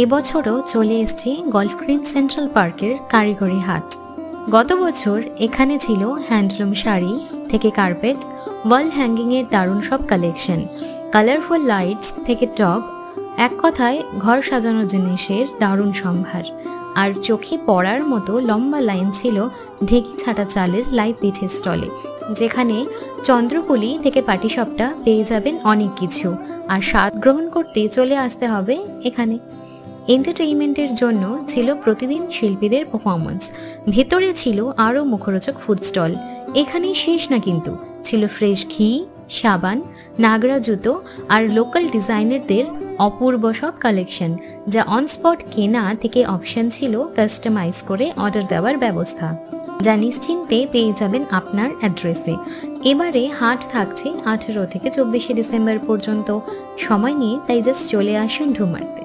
এবছরও চলে এসেছে গল্ফ গ্রিন সেন্ট্রাল পার্কের কারিগরি হাট। গত বছর এখানে ছিল হ্যান্ডলুম শাড়ি থেকে কার্পেট, ওয়াল হ্যাঙ্গিংয়ের দারুণ সব কালেকশন, কালারফুল লাইটস থেকে টব, এক কথায় ঘর সাজানোর জিনিসের দারুণ সম্ভার। আর চোখে পড়ার মতো লম্বা লাইন ছিল ঢেকি ছাটা চালের লাইভ পিঠে স্টলে, যেখানে চন্দ্রপুলি থেকে পাটিসাপটা পেয়ে যাবেন অনেক কিছু। আর স্বাদ গ্রহণ করতে চলে আসতে হবে এখানে। এন্টারটেইনমেন্টের জন্য ছিল প্রতিদিন শিল্পীদের পারফরমেন্স, ভেতরে ছিল আরও মুখরোচক ফুড স্টল। এখানেই শেষ না, কিন্তু ছিল ফ্রেশ ঘি, সাবান, নাগরা জুতো আর লোকাল ডিজাইনারদের অপূর্ব সব কালেকশন, যা অন স্পট কেনা থেকে অপশন ছিল কাস্টমাইজ করে অর্ডার দেওয়ার ব্যবস্থা, যা নিশ্চিন্তে পেয়ে যাবেন আপনার অ্যাড্রেসে। এবারে হাট থাকছে 18 থেকে 24 ডিসেম্বর পর্যন্ত। সময় নিয়ে তাই জাস্ট চলে আসুন ঢুঁ মারতে।